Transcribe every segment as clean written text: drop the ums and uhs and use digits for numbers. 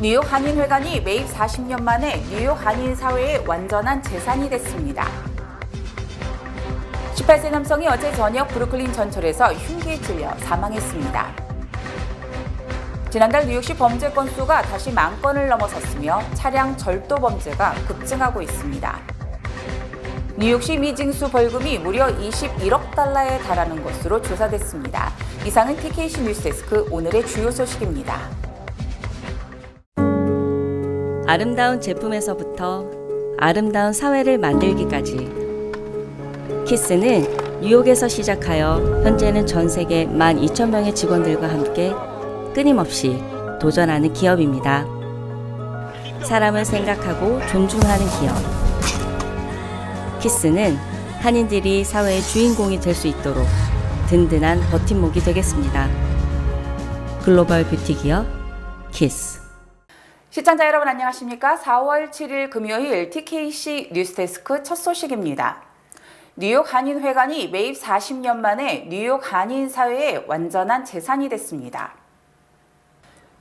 뉴욕 한인회관이 매입 40년 만에 뉴욕 한인 사회의 완전한 재산이 됐습니다. 18세 남성이 어제 저녁 브루클린 전철에서 흉기에 찔려 사망했습니다. 지난달 뉴욕시 범죄 건수가 다시 10,000건을 넘어섰으며 차량 절도 범죄가 급증하고 있습니다. 뉴욕시 미징수 벌금이 무려 21억 달러에 달하는 것으로 조사됐습니다. 이상은 TKC 뉴스데스크 오늘의 주요 소식입니다. 아름다운 제품에서부터 아름다운 사회를 만들기까지 키스는 뉴욕에서 시작하여 현재는 전 세계 12,000명의 직원들과 함께 끊임없이 도전하는 기업입니다. 사람을 생각하고 존중하는 기업. 키스는 한인들이 사회의 주인공이 될 수 있도록 든든한 버팀목이 되겠습니다. 글로벌 뷰티 기업 키스. 시청자 여러분 안녕하십니까? 4월 7일 금요일 TKC 뉴스데스크 첫 소식입니다. 뉴욕 한인회관이 매입 40년 만에 뉴욕 한인 사회의 완전한 재산이 됐습니다.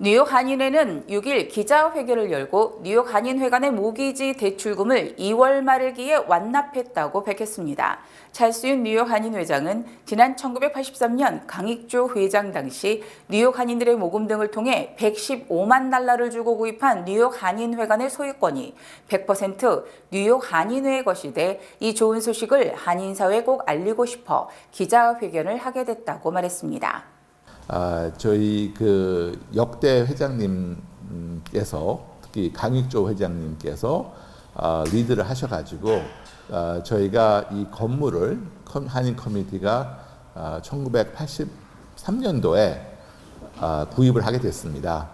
뉴욕 한인회는 6일 기자회견을 열고 뉴욕 한인회관의 모기지 대출금을 2월 말일기에 완납했다고 밝혔습니다. 찰스윤 뉴욕 한인회장은 지난 1983년 강익조 회장 당시 뉴욕 한인들의 모금 등을 통해 115만 달러를 주고 구입한 뉴욕 한인회관의 소유권이 100% 뉴욕 한인회의 것이 돼 이 좋은 소식을 한인사회에 꼭 알리고 싶어 기자회견을 하게 됐다고 말했습니다. 저희 그 역대 회장님께서 특히 강익조 회장님께서 리드를 하셔가지고 저희가 이 건물을 한인 커뮤니티가 1983년도에 구입을 하게 됐습니다.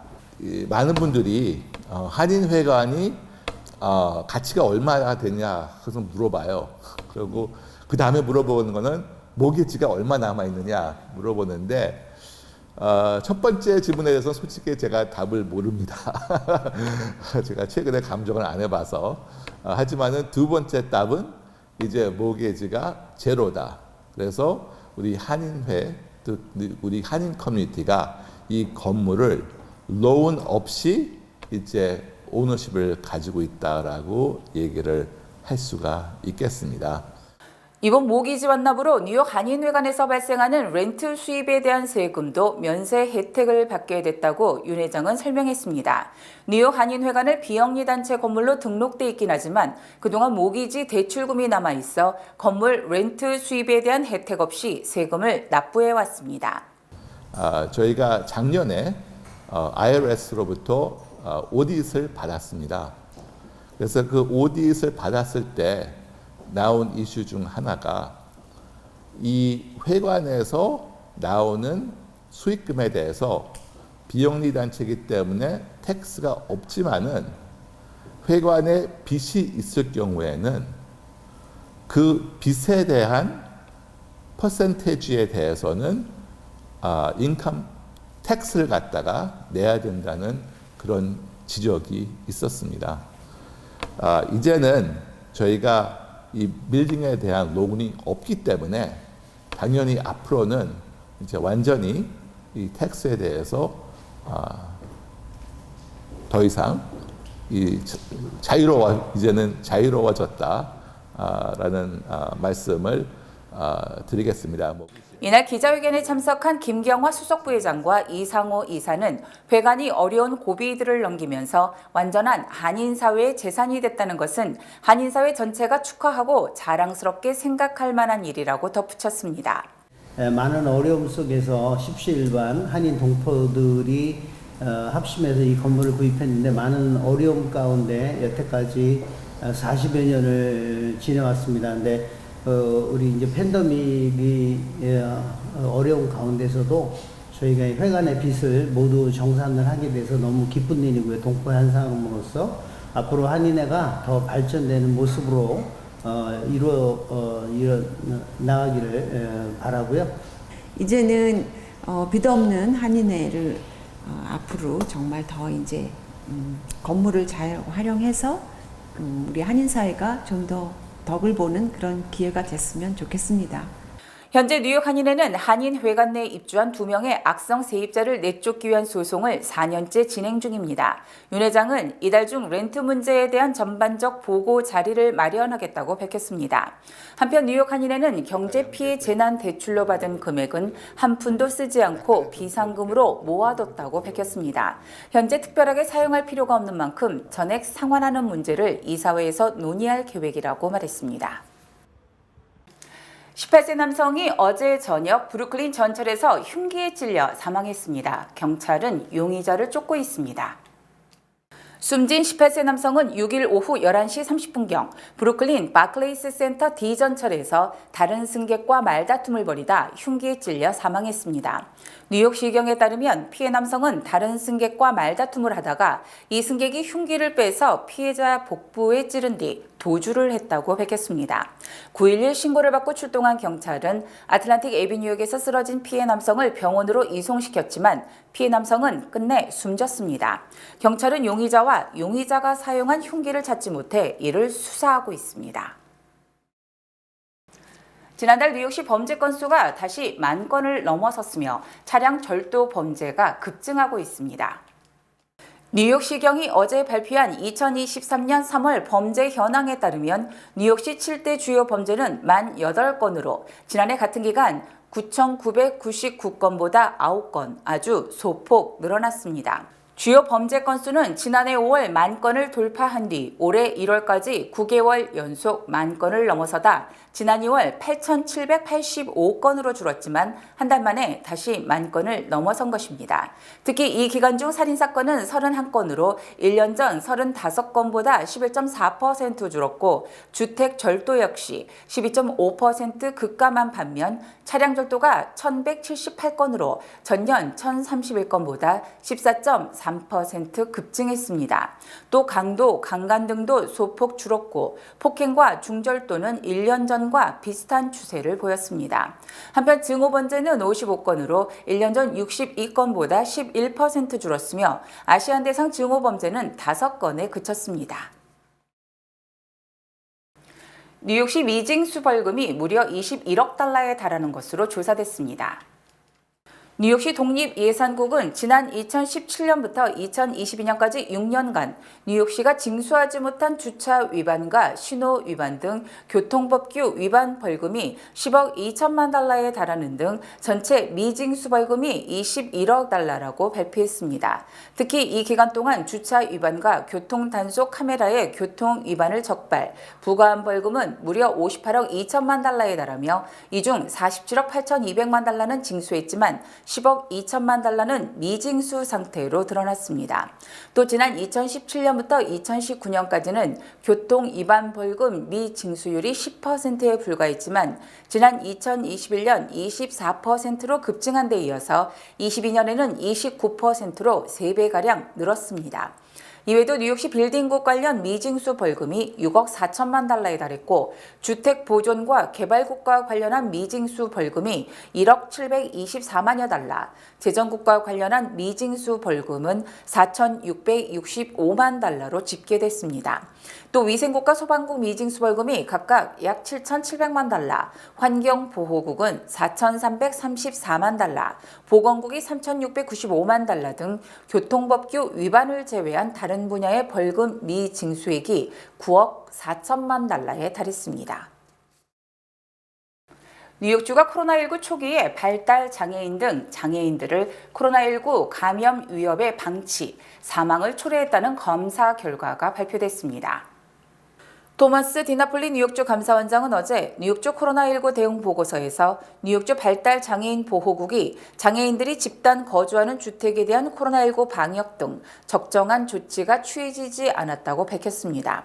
많은 분들이 한인회관이 가치가 얼마나 되냐 그래서 물어봐요. 그리고 그 다음에 물어보는 거는 모기지가 얼마 남아 있느냐 물어보는데. 첫 번째 질문에 대해서 솔직히 제가 답을 모릅니다. 제가 최근에 감정을 안 해봐서. 하지만은 두 번째 답은 이제 모기지가 제로다. 그래서 우리 한인회, 우리 한인 커뮤니티가 이 건물을 로운 없이 이제 오너십을 가지고 있다라고 얘기를 할 수가 있겠습니다. 이번 모기지 완납으로 뉴욕 한인회관에서 발생하는 렌트 수입에 대한 세금도 면세 혜택을 받게 됐다고 윤 회장은 설명했습니다. 뉴욕 한인회관을 비영리 단체 건물로 등록돼 있긴 하지만 그동안 모기지 대출금이 남아있어 건물 렌트 수입에 대한 혜택 없이 세금을 납부해 왔습니다. 저희가 작년에 IRS로부터 오디트를 받았습니다. 그래서 그 오디트를 받았을 때 나온 이슈 중 하나가 이 회관에서 나오는 수익금에 대해서 비영리 단체이기 때문에 텍스가 없지만은 회관에 빚이 있을 경우에는 그 빚에 대한 퍼센테이지에 대해서는 인컴 텍스를 갖다가 내야 된다는 그런 지적이 있었습니다. 이제는 저희가 이 빌딩에 대한 로운이 없기 때문에 당연히 앞으로는 이제 완전히 이 텍스에 대해서 더 이상 이 이제는 자유로워졌다라는 말씀을 드리겠습니다. 이날 기자회견에 참석한 김경화 수석부회장과 이상호 이사는 회관이 어려운 고비들을 넘기면서 완전한 한인사회의 재산이 됐다는 것은 한인사회 전체가 축하하고 자랑스럽게 생각할 만한 일이라고 덧붙였습니다. 많은 어려움 속에서 십시일반 한인 동포들이 합심해서 이 건물을 구입했는데 많은 어려움 가운데 여태까지 40여 년을 지내왔습니다. 근데 우리 이제 팬데믹이 어려운 가운데서도 저희가 회관의 빚을 모두 정산을 하게 돼서 너무 기쁜 일이고요. 동포의 한 사람으로서 앞으로 한인회가 더 발전되는 모습으로 이루어 나가기를 바라고요. 이제는 빚 없는 한인회를 앞으로 정말 더 이제 건물을 잘 활용해서 우리 한인 사회가 좀 더 덕을 보는 그런 기회가 됐으면 좋겠습니다. 현재 뉴욕 한인회는 한인회관 내에 입주한 2명의 악성 세입자를 내쫓기 위한 소송을 4년째 진행 중입니다. 윤 회장은 이달 중 렌트 문제에 대한 전반적 보고 자리를 마련하겠다고 밝혔습니다. 한편 뉴욕 한인회는 경제 피해 재난 대출로 받은 금액은 한 푼도 쓰지 않고 비상금으로 모아뒀다고 밝혔습니다. 현재 특별하게 사용할 필요가 없는 만큼 전액 상환하는 문제를 이사회에서 논의할 계획이라고 말했습니다. 18세 남성이 어제 저녁 브루클린 전철에서 흉기에 찔려 사망했습니다. 경찰은 용의자를 쫓고 있습니다. 숨진 18세 남성은 6일 오후 11시 30분경 브루클린 바클레이스 센터 D 전철에서 다른 승객과 말다툼을 벌이다 흉기에 찔려 사망했습니다. 뉴욕시경에 따르면 피해 남성은 다른 승객과 말다툼을 하다가 이 승객이 흉기를 빼서 피해자 복부에 찌른 뒤 도주를 했다고 밝혔습니다. 9.11 신고를 받고 출동한 경찰은 아틀란틱 애비뉴역에서 쓰러진 피해 남성을 병원으로 이송시켰지만 피해 남성은 끝내 숨졌습니다. 경찰은 용의자와 용의자가 사용한 흉기를 찾지 못해 이를 수사하고 있습니다. 지난달 뉴욕시 범죄 건수가 다시 10,000건을 넘어섰으며 차량 절도 범죄가 급증하고 있습니다. 뉴욕시경이 어제 발표한 2023년 3월 범죄 현황에 따르면 뉴욕시 7대 주요 범죄는 18건으로 지난해 같은 기간 9,999건보다 9건 아주 소폭 늘어났습니다. 주요 범죄 건수는 지난해 5월 10,000건을 돌파한 뒤 올해 1월까지 9개월 연속 10,000건을 넘어서다 지난 2월 8,785건으로 줄었지만 한 달 만에 다시 10,000건을 넘어선 것입니다. 특히 이 기간 중 살인사건은 31건으로 1년 전 35건보다 11.4% 줄었고 주택 절도 역시 12.5% 급감한 반면 차량 절도가 1,178건으로 전년 1,031건보다 14.3% 급증했습니다. 또 강도, 강간 등도 소폭 줄었고 폭행과 중절도는 1년 전과 비슷한 추세를 보였습니다. 한편 증오범죄는 55건으로 1년 전 62건보다 11% 줄었으며 아시안대상 증오범죄는 5건에 그쳤습니다. 뉴욕시 미징수 벌금이 무려 21억 달러에 달하는 것으로 조사됐습니다. 뉴욕시 독립예산국은 지난 2017년부터 2022년까지 6년간 뉴욕시가 징수하지 못한 주차 위반과 신호 위반 등 교통법규 위반 벌금이 10억 2천만 달러에 달하는 등 전체 미징수 벌금이 21억 달러라고 발표했습니다. 특히 이 기간 동안 주차 위반과 교통 단속 카메라의 교통 위반을 적발, 부과한 벌금은 무려 58억 2천만 달러에 달하며 이 중 47억 8,200만 달러는 징수했지만 10억 2천만 달러는 미징수 상태로 드러났습니다. 또 지난 2017년부터 2019년까지는 교통 위반 벌금 미징수율이 10%에 불과했지만 지난 2021년 24%로 급증한 데 이어서 22년에는 29%로 3배가량 늘었습니다. 이외에도 뉴욕시 빌딩국 관련 미징수 벌금이 6억 4천만 달러에 달했고 주택 보존과 개발국과 관련한 미징수 벌금이 1억 724만여 달러, 재정국과 관련한 미징수 벌금은 4,665만 달러로 집계됐습니다. 또 위생국과 소방국 미징수 벌금이 각각 약 7,700만 달러, 환경보호국은 4,334만 달러, 보건국이 3,695만 달러 등 교통법규 위반을 제외한 다른 분야의 벌금 미징수액이 9억 4천만 달러에 달했습니다. 뉴욕주가 코로나19 초기에 발달 장애인 등 장애인들을 코로나19 감염 위협의 방치, 사망을 초래했다는 검사 결과가 발표됐습니다. 토마스 디나폴리 뉴욕주 감사원장은 어제 뉴욕주 코로나19 대응 보고서에서 뉴욕주 발달 장애인 보호국이 장애인들이 집단 거주하는 주택에 대한 코로나19 방역 등 적정한 조치가 취해지지 않았다고 밝혔습니다.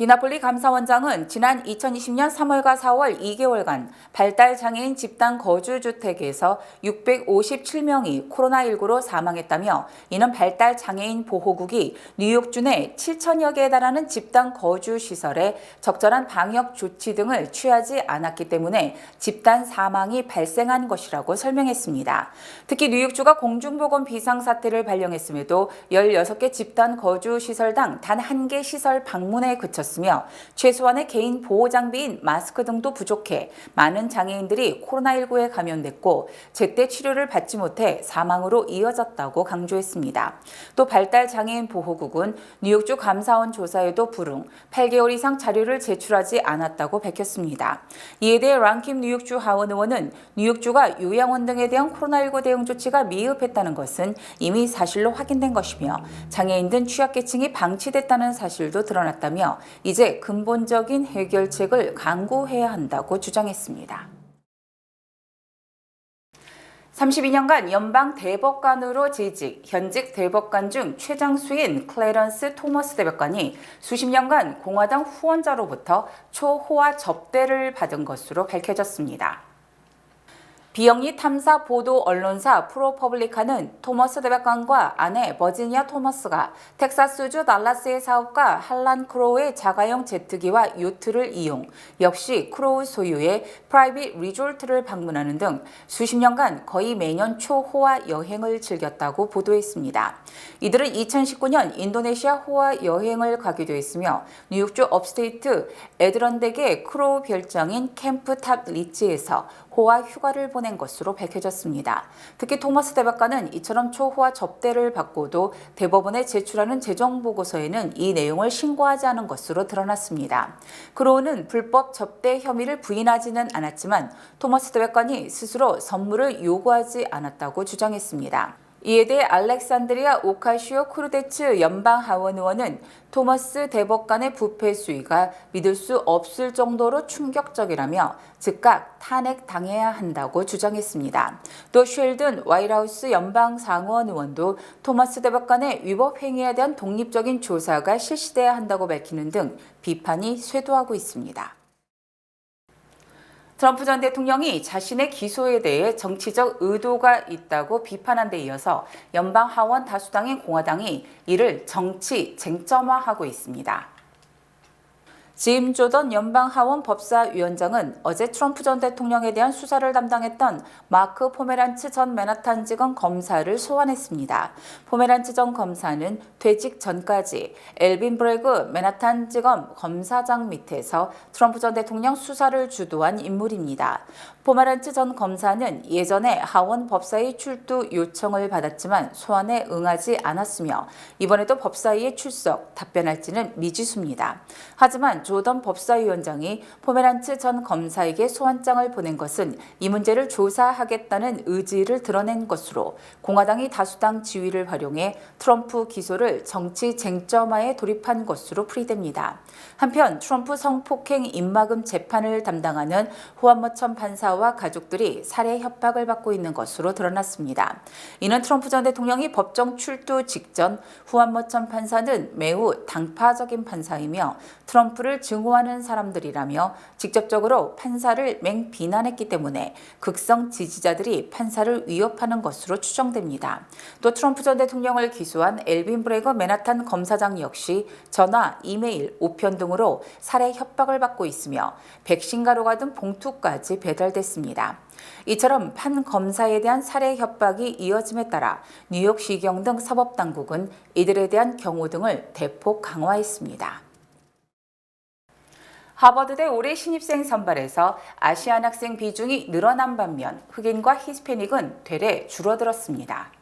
디나폴리 감사원장은 지난 2020년 3월과 4월 2개월간 발달 장애인 집단 거주주택에서 657명이 코로나19로 사망했다며 이는 발달 장애인 보호국이 뉴욕주 내 7천여 개에 달하는 집단 거주시설에 적절한 방역 조치 등을 취하지 않았기 때문에 집단 사망이 발생한 것이라고 설명했습니다. 특히 뉴욕주가 공중보건 비상사태를 발령했음에도 16개 집단 거주시설당 단 1개 시설 방문에 그쳐 미쳤으며 최소한의 개인 보호 장비인 마스크 등도 부족해 많은 장애인들이 코로나19에 감염됐고 제때 치료를 받지 못해 사망으로 이어졌다고 강조했습니다. 또 발달 장애인 보호국은 뉴욕주 감사원 조사에도 불응 8개월 이상 자료를 제출하지 않았다고 밝혔습니다. 이에 대해 랑킴 뉴욕주 하원 의원은 뉴욕주가 요양원 등에 대한 코로나19 대응 조치가 미흡했다는 것은 이미 사실로 확인된 것이며 장애인 등 취약계층이 방치됐다는 사실도 드러났다며 이제 근본적인 해결책을 강구해야 한다고 주장했습니다. 32년간 연방 대법관으로 재직, 현직 대법관 중 최장수인 클래런스 토머스 대법관이 수십 년간 공화당 후원자로부터 초호화 접대를 받은 것으로 밝혀졌습니다. 비영리 탐사 보도 언론사 프로퍼블리카는 토머스 대법관과 아내 버지니아 토머스가 텍사스주 달라스의 사업가 할란 크로우의 자가용 제트기와 요트를 이용, 역시 크로우 소유의 프라이빗 리조트를 방문하는 등 수십 년간 거의 매년 초호화 여행을 즐겼다고 보도했습니다. 이들은 2019년 인도네시아 호화 여행을 가기도 했으며 뉴욕주 업스테이트 에드런덱의 크로우 별장인 캠프 탑 리츠에서 호화 휴가를 보낸 것으로 밝혀졌습니다. 특히 토머스 대법관은 이처럼 초호화 접대를 받고도 대법원에 제출하는 재정보고서에는 이 내용을 신고하지 않은 것으로 드러났습니다. 크로우는 불법 접대 혐의를 부인하지는 않았지만 토머스 대법관이 스스로 선물을 요구하지 않았다고 주장했습니다. 이에 대해 알렉산드리아 오카시오크루데츠 연방하원 의원은 토머스 대법관의 부패 수위가 믿을 수 없을 정도로 충격적이라며 즉각 탄핵당해야 한다고 주장했습니다. 또 쉘든 와이트하우스 연방상원 의원도 토머스 대법관의 위법 행위에 대한 독립적인 조사가 실시돼야 한다고 밝히는 등 비판이 쇄도하고 있습니다. 트럼프 전 대통령이 자신의 기소에 대해 정치적 의도가 있다고 비판한 데 이어서 연방 하원 다수당인 공화당이 이를 정치 쟁점화하고 있습니다. 짐 조던 연방 하원 법사위원장은 어제 트럼프 전 대통령에 대한 수사를 담당했던 마크 포메란츠 전 맨하탄지검 검사를 소환했습니다. 포메란츠 전 검사는 퇴직 전까지 엘빈 브레그 맨하탄지검 검사장 밑에서 트럼프 전 대통령 수사를 주도한 인물입니다. 포메란츠 전 검사는 예전에 하원 법사위 출두 요청을 받았지만 소환에 응하지 않았으며 이번에도 법사위에 출석, 답변할지는 미지수입니다. 하지만 조던 법사위원장이 포메란츠 전 검사에게 소환장을 보낸 것은 이 문제를 조사하겠다는 의지를 드러낸 것으로 공화당이 다수당 지위를 활용해 트럼프 기소를 정치 쟁점화에 돌입한 것으로 풀이됩니다. 한편 트럼프 성폭행 입막음 재판을 담당하는 후안 머천 판사와 가족들이 살해 협박을 받고 있는 것으로 드러났습니다. 이는 트럼프 전 대통령이 법정 출두 직전 후안 머천 판사는 매우 당파적인 판사이며 트럼프를 증오하는 사람들이라며 직접적으로 판사를 맹비난했기 때문에 극성 지지자들이 판사를 위협하는 것으로 추정됩니다. 또 트럼프 전 대통령을 기소한 엘빈 브레거 맨하탄 검사장 역시 전화, 이메일, 우편 등으로 살해 협박을 받고 있으며 백신 가루가 든 봉투까지 배달됐습니다. 이처럼 판 검사에 대한 살해 협박이 이어짐에 따라 뉴욕시경 등 사법당국은 이들에 대한 경호 등을 대폭 강화했습니다. 하버드대 올해 신입생 선발에서 아시안 학생 비중이 늘어난 반면 흑인과 히스패닉은 되레 줄어들었습니다.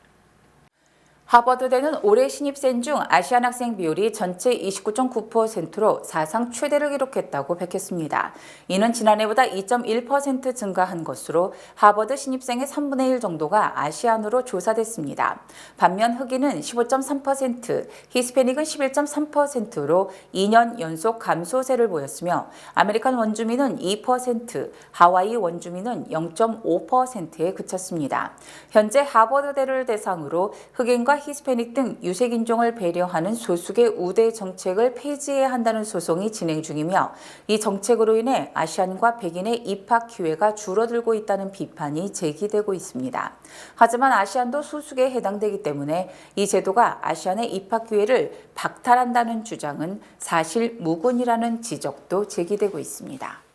하버드대는 올해 신입생 중 아시안 학생 비율이 전체 29.9%로 사상 최대를 기록했다고 밝혔습니다. 이는 지난해보다 2.1% 증가한 것으로 하버드 신입생의 3분의 1 정도가 아시안으로 조사됐습니다. 반면 흑인은 15.3%, 히스패닉은 11.3%로 2년 연속 감소세를 보였으며 아메리칸 원주민은 2%, 하와이 원주민은 0.5%에 그쳤습니다. 현재 하버드대를 대상으로 흑인과 히스패닉 등 유색인종을 배려하는 소수의 우대 정책을 폐지해야 한다는 소송이 진행 중이며 이 정책으로 인해 아시안과 백인의 입학 기회가 줄어들고 있다는 비판이 제기되고 있습니다. 하지만 아시안도 소수에 해당되기 때문에 이 제도가 아시안의 입학 기회를 박탈한다는 주장은 사실 무근이라는 지적도 제기되고 있습니다.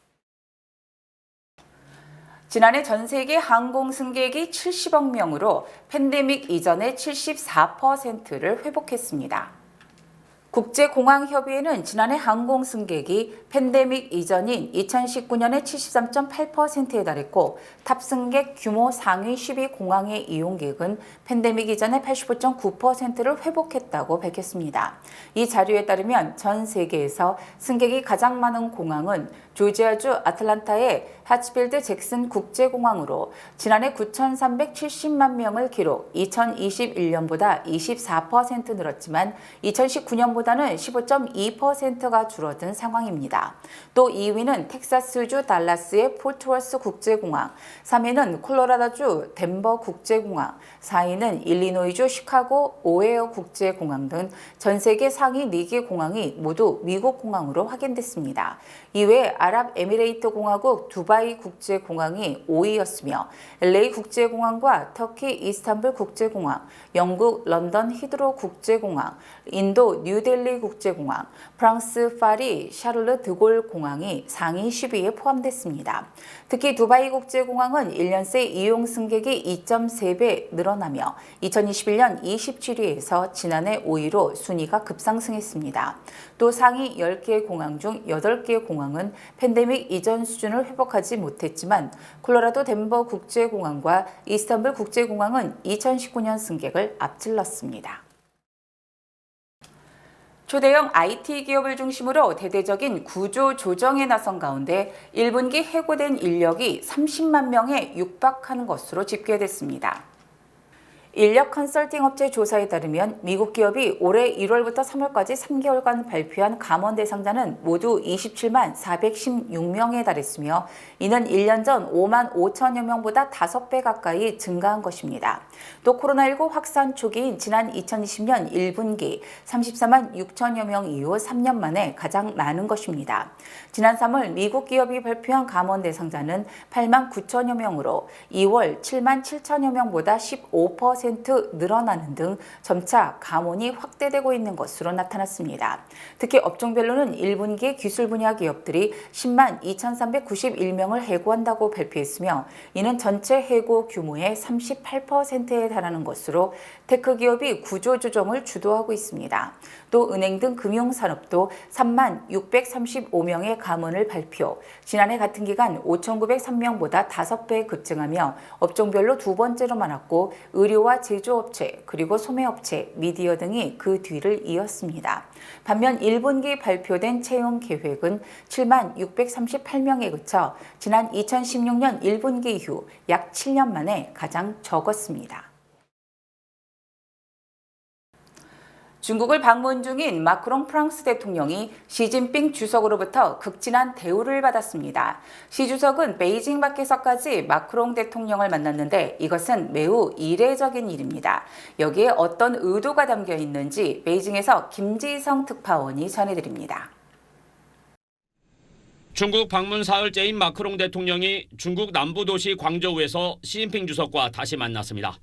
지난해 전 세계 항공 승객이 70억 명으로 팬데믹 이전의 74%를 회복했습니다. 국제공항협의회는 지난해 항공 승객이 팬데믹 이전인 2019년에 73.8%에 달했고 탑승객 규모 상위 10위 공항의 이용객은 팬데믹 이전의 85.9%를 회복했다고 밝혔습니다. 이 자료에 따르면 전 세계에서 승객이 가장 많은 공항은 조지아주 아틀란타의 하츠필드 잭슨 국제공항으로 지난해 9,370만 명을 기록, 2021년보다 24% 늘었지만 2019년보다는 15.2%가 줄어든 상황입니다. 또 2위는 텍사스주 달라스의 포트워스 국제공항, 3위는 콜로라도주 덴버 국제공항, 4위는 일리노이주 시카고 오헤어 국제공항 등 전 세계 상위 4개 공항이 모두 미국 공항으로 확인됐습니다. 이외에 아랍에미레이트 공화국 두바이 국제공항이 5위였으며 LA 국제공항과 터키 이스탄불 국제공항, 영국 런던 히드로 국제공항, 인도 뉴델리 국제공항, 프랑스 파리 샤를르 드골 공항이 상위 10위에 포함됐습니다. 특히 두바이 국제공항은 1년 새 이용 승객이 2.3배 늘어나며 2021년 27위에서 지난해 5위로 순위가 급상승했습니다. 또 상위 10개 공항 중 8개 공항은 팬데믹 이전 수준을 회복하지 못했지만 콜로라도 덴버 국제공항과 이스탄불 국제공항은 2019년 승객을 앞질렀습니다. 초대형 IT 기업을 중심으로 대대적인 구조 조정에 나선 가운데 1분기 해고된 인력이 30만 명에 육박하는 것으로 집계됐습니다. 인력 컨설팅 업체 조사에 따르면 미국 기업이 올해 1월부터 3월까지 3개월간 발표한 감원 대상자는 모두 27만 416명에 달했으며 이는 1년 전 5만 5천여 명보다 5배 가까이 증가한 것입니다. 또 코로나19 확산 초기인 지난 2020년 1분기 34만 6천여 명 이후 3년 만에 가장 많은 것입니다. 지난 3월 미국 기업이 발표한 감원 대상자는 8만 9천여 명으로 2월 7만 7천여 명보다 15% 늘어나는 등 점차 감원이 확대되고 있는 것으로 나타났습니다. 특히 업종별로는 1분기 기술 분야 기업들이 10만 2,391명을 해고한다고 발표했으며 이는 전체 해고 규모의 38%에 달하는 것으로 테크 기업이 구조조정을 주도하고 있습니다. 또 은행 등 금융산업도 3만 635명의 감원을 발표, 지난해 같은 기간 5,903명보다 5배 급증하며 업종별로 두 번째로 많았고 의료와 제조업체, 그리고 소매업체, 미디어 등이 그 뒤를 이었습니다. 반면 1분기 발표된 채용 계획은 7만 638명에 그쳐 지난 2016년 1분기 이후 약 7년 만에 가장 적었습니다. 중국을 방문 중인 마크롱 프랑스 대통령이 시진핑 주석으로부터 극진한 대우를 받았습니다. 시 주석은 베이징 밖에서까지 마크롱 대통령을 만났는데 이것은 매우 이례적인 일입니다. 여기에 어떤 의도가 담겨 있는지 베이징에서 김지성 특파원이 전해드립니다. 중국 방문 사흘째인 마크롱 대통령이 중국 남부 도시 광저우에서 시진핑 주석과 다시 만났습니다.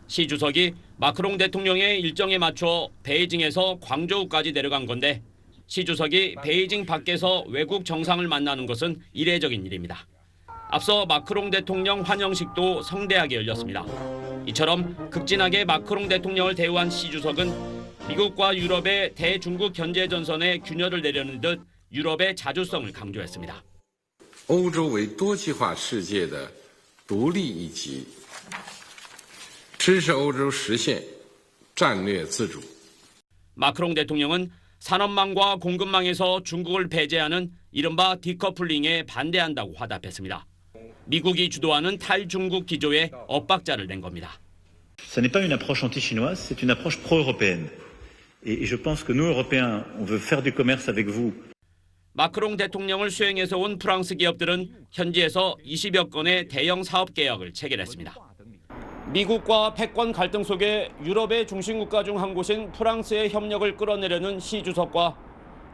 시 주석이 마크롱 대통령의 일정에 맞춰 베이징에서 광저우까지 내려간 건데 시 주석이 베이징 밖에서 외국 정상을 만나는 것은 이례적인 일입니다. 앞서 마크롱 대통령 환영식도 성대하게 열렸습니다. 이처럼 극진하게 마크롱 대통령을 대우한 시 주석은 미국과 유럽의 대중국 견제 전선에 균열을 내려는 듯 유럽의 자주성을 강조했습니다. 欧洲为多极化世界的独立一极 支持欧洲实现战略自主. 마크롱 대통령은 산업망과 공급망에서 중국을 배제하는 이른바 디커플링에 반대한다고 화답했습니다. 미국이 주도하는 탈중국 기조에 엇박자를 낸 겁니다. Ce n'est pas une approche anti-chinoise, c'est une approche pro-européenne. Et je pense que nous, Européens, on veut faire du commerce avec vous. 마크롱 대통령을 수행해서 온 프랑스 기업들은 현지에서 20여 건의 대형 사업 계약을 체결했습니다. 미국과 패권 갈등 속에 유럽의 중심국가 중 한 곳인 프랑스의 협력을 끌어내려는 시 주석과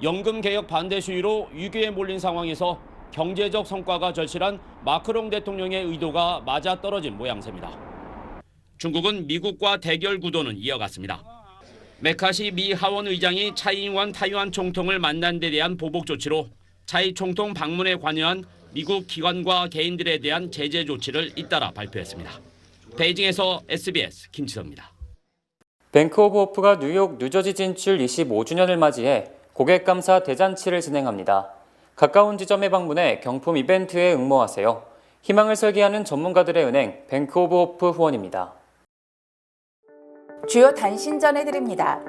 연금 개혁 반대 시위로 위기에 몰린 상황에서 경제적 성과가 절실한 마크롱 대통령의 의도가 맞아떨어진 모양새입니다. 중국은 미국과 대결 구도는 이어갔습니다. 메카시 미 하원 의장이 차이잉원 타이완 총통을 만난 데 대한 보복 조치로 차이 총통 방문에 관여한 미국 기관과 개인들에 대한 제재 조치를 잇따라 발표했습니다. 베이징에서 SBS 김지성입니다. 뱅크 오브 호프가 뉴욕, 뉴저지 진출 25주년을 맞이해 고객 감사 대잔치를 진행합니다. 가까운 지점에 방문해 경품 이벤트에 응모하세요. 희망을 설계하는 전문가들의 은행 뱅크 오브 호프 후원입니다. 주요 단신 전해드립니다.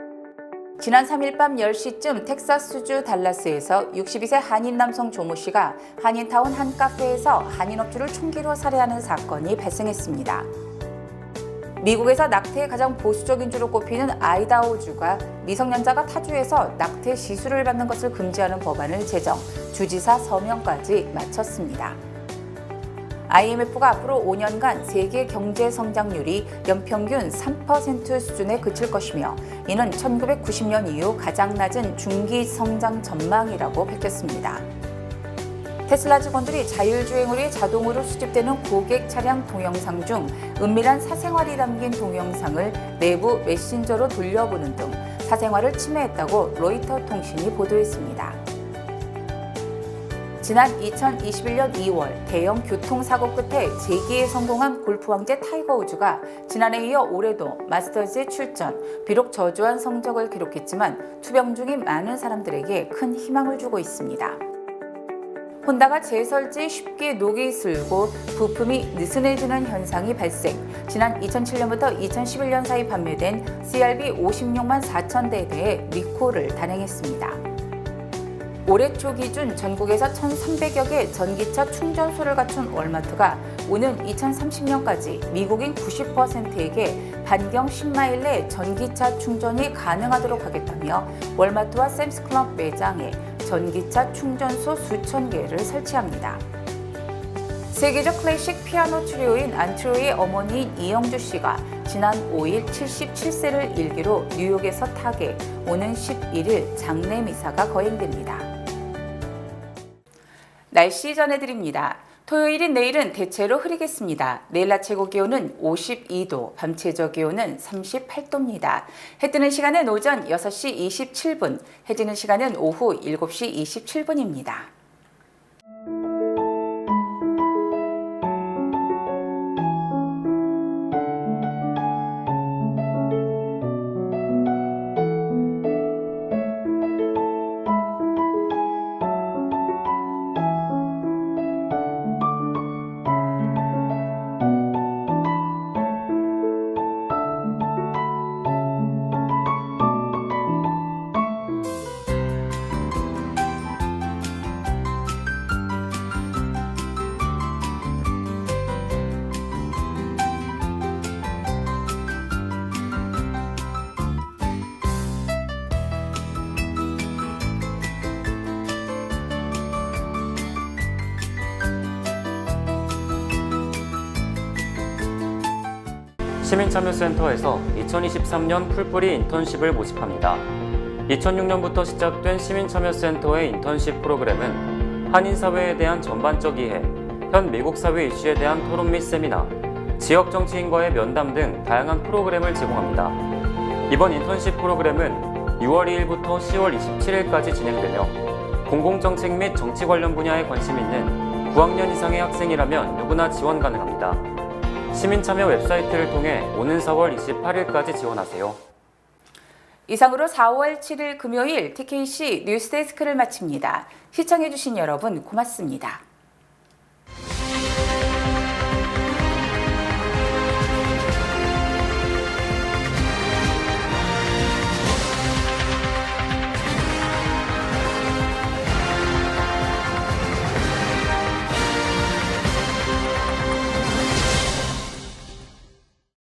지난 3일 밤 10시쯤 텍사스주 달라스에서 62세 한인 남성 조모 씨가 한인타운 한 카페에서 한인업주를 총기로 살해하는 사건이 발생했습니다. 미국에서 낙태의 가장 보수적인 주로 꼽히는 아이다호주가 미성년자가 타주에서 낙태 시술을 받는 것을 금지하는 법안을 제정, 주지사 서명까지 마쳤습니다. IMF가 앞으로 5년간 세계 경제 성장률이 연평균 3% 수준에 그칠 것이며 이는 1990년 이후 가장 낮은 중기 성장 전망이라고 밝혔습니다. 테슬라 직원들이 자율주행으로 위해 자동으로 수집되는 고객 차량 동영상 중 은밀한 사생활이 담긴 동영상을 내부 메신저로 돌려보는 등 사생활을 침해했다고 로이터 통신이 보도했습니다. 지난 2021년 2월 대형 교통사고 끝에 재기에 성공한 골프 왕제 타이거 우즈가 지난해에 이어 올해도 마스터즈에 출전, 비록 저조한 성적을 기록했지만 투병 중인 많은 사람들에게 큰 희망을 주고 있습니다. 혼다가 제설지에 쉽게 녹이 슬고 부품이 느슨해지는 현상이 발생. 지난 2007년부터 2011년 사이 판매된 CRV 56만 4천 대에 대해 리콜을 단행했습니다. 올해 초 기준 전국에서 1,300여 개 전기차 충전소를 갖춘 월마트가 오는 2030년까지 미국인 90%에게 반경 10마일 내 전기차 충전이 가능하도록 하겠다며 월마트와 샘스클럽 매장에 전기차 충전소 수천 개를 설치합니다. 세계적 클래식 피아노 트리오인 안트로이의 어머니인 이영주 씨가 지난 5일 77세를 일기로 뉴욕에서 타계, 오는 11일 장례 미사가 거행됩니다. 날씨 전해드립니다. 토요일인 내일은 대체로 흐리겠습니다. 내일 낮 최고 기온은 52도, 밤 최저 기온은 38도입니다. 해 뜨는 시간은 오전 6시 27분, 해 지는 시간은 오후 7시 27분입니다. 시민참여센터에서 2023년 풀뿌리 인턴십을 모집합니다. 2006년부터 시작된 시민참여센터의 인턴십 프로그램은 한인사회에 대한 전반적 이해, 현 미국 사회 이슈에 대한 토론 및 세미나, 지역 정치인과의 면담 등 다양한 프로그램을 제공합니다. 이번 인턴십 프로그램은 6월 2일부터 10월 27일까지 진행되며 공공정책 및 정치 관련 분야에 관심 있는 9학년 이상의 학생이라면 누구나 지원 가능합니다. 시민참여 웹사이트를 통해 오는 4월 28일까지 지원하세요. 이상으로 4월 7일 금요일 TKC 뉴스데스크를 마칩니다. 시청해주신 여러분 고맙습니다.